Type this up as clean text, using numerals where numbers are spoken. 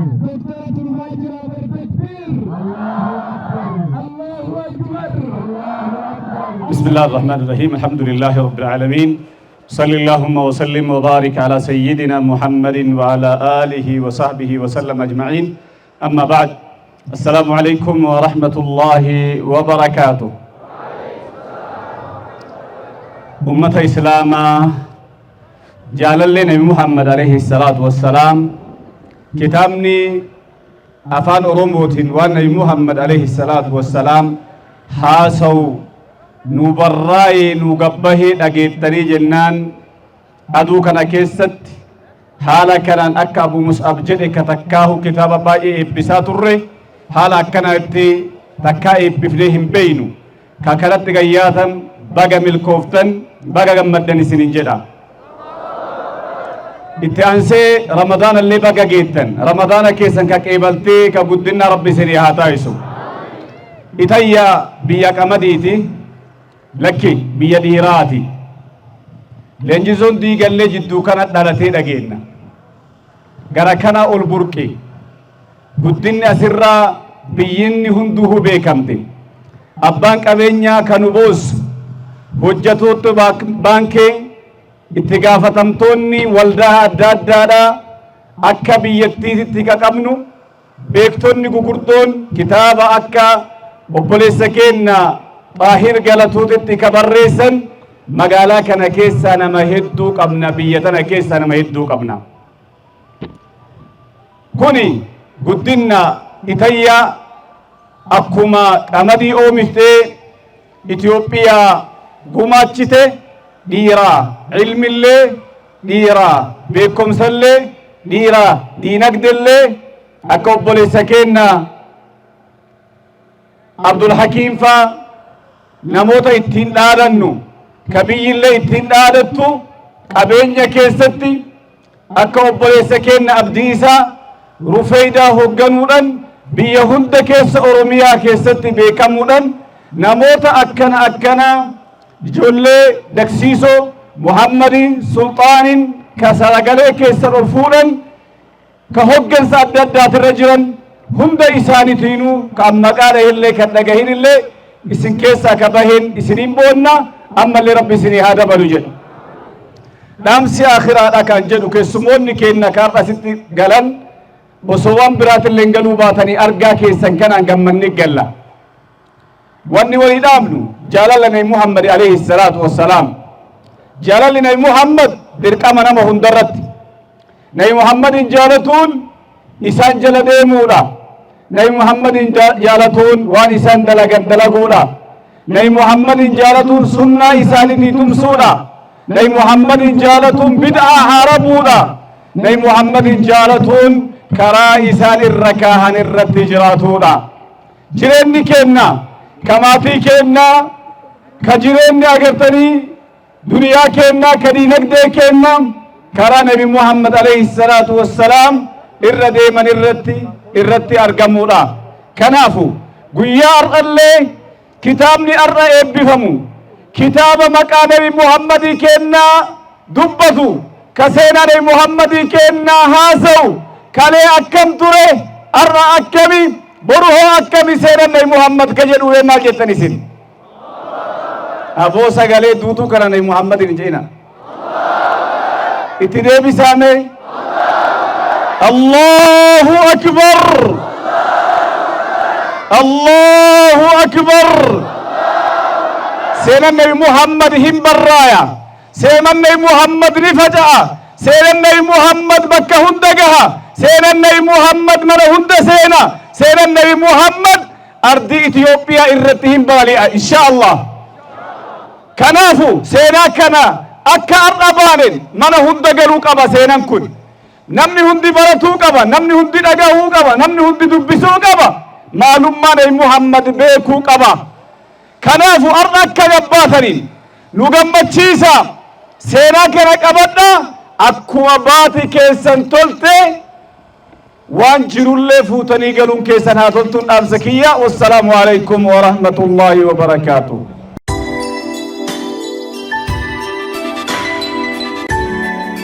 دكتورة المهاجرة والتكبير الله أكبر بسم الله الرحمن الرحيم الحمد لله رب العالمين صلى اللهم وسلم وبارك على سيدنا محمد وعلى آله وصحبه وسلم أجمعين أما بعد السلام عليكم ورحمة الله وبركاته أمة إسلاما جعلنا محمد عليه الصلاة والسلام كتابني أفان أرموت وأن محمد عليه الصلاة والسلام حاسو نبرأي نقبه أجيتني جنان أدو كان كيست حالا كان أكا أبو مصعب جدي كتكاه كتاب باقي إبسات الرّي حالا كان إبتي تكاي بفليهم بينو كاكالت غياثا بغا ملكوفتن بغا غمدن سنين جدا إتانسي رمضان اللي بغا جيتن رمضان كيسن كاكيبالتي كقدنا ربي سريها تايسو إتايا بياك أمديتي لكي بيديراتي لنجزون دي قال لي جدو كانت دالتي دقينا غرا كان أول بركي قدن أسرى بييني هندوه بيكمتي أبان كبينيا كانوبوس hojjatoota baankee itti gaafatamtoonni waldaa adda addaadhaa akka biyyattiitti qabnu beektonni gugurdoon kitaaba akka obboleessa keenya Baahir Galatuutitti kabarreessan magaalaa kana keessa nama hedduu qabna biyya tana keessa nama hedduu qabna kuni guddina itayya akkuma qamadii oomishtee Itoophiyaa gumaachite dhiiraa ilmillee dhiiraa beekumsallee dhiiraa diinagdeellee akka obboleessa keenya Abdul Hakiim faa namoota ittiin dhaadannu ka biyyillee ittiin dhaadattu qabeenya keessatti akka obboleessa keenya Abdiisaa Rufeeydaa hoogganuudhaan biyya hunda keessa Oromiyaa keessatti beekamuudhaan namoota akkana ijoollee Daksiisoo Muhammadin Sultaanin ka saragalee keessa dhufuudhaan ka hoggansa adda addaatirra jiran hunda isaaniitiinuu ka maqaa illee kan dhagahin illee isin keessaa ka bahin isiniin boonna ammallee rabbi isinii haa dabalu jedhu dhaamsi akhiraadha kan jedhu keessumoonni keenya kaarrasitti galan osoo waan biraatillee galuu baatanii argaa keessan kanaan gammanni galla wanni walii dhaabnu jaalalli Muhammad alayhi salatu wassalam jaalalli Muhammad dirqama nama hundarratti nabi Muhammadin jaalatuun isaan jala deemuudha nabi Muhammadin jaalatuun waan isaan dalagan dalaguudha nabi Muhammadin jaalatuun sunnaa isaanii tumsuudha nabi Muhammadin jaalatuun bid'aa haramuudha nabi Muhammadin jaalatuun karaa isaan irra kaahan irratti jiraatuudha jireenyi keenya كماتي كنا كجيرين أجرتني دنيا كنا كدينك ده كنا كرا نبي محمد عليه الصلاة والسلام إردي من إردتي أرجمونا كنافو غيار الله كتابني أرى بفهمو كتاب مكان نبي محمد كنا دبتو كسينا نبي محمد كنا هاسو كله أكم تره أرى أكمي بروه أكمي سيرن نبي محمد كجلو ما جتني سين أبو سجله دوتو كرا نبي محمد نجينا إتدي بسامي الله أكبر الله أكبر سيرن نبي محمد هم برايا سيرن نبي محمد رفجا سيرن نبي محمد مكة هندجها سيرن نبي محمد مره هند سينا سيرن نبي محمد أرض إثيوبيا إرتهم بالي إن شاء الله كنافو سينا كنا أكا أربانين من هند جروك أبا سينا كن نمني هندي براتوك أبا نمني هندي دعاوك أبا نمني هندي دبسوك أبا معلوم ما نبي محمد بيكوك أبا كنافو أرنك جباتنين نوجمت شيسا سينا كنا كبرنا أكوا باتي كيسن تلتة وان جرولة فوتني قالون كيسن هاتلتون أمسكية والسلام عليكم ورحمة الله وبركاته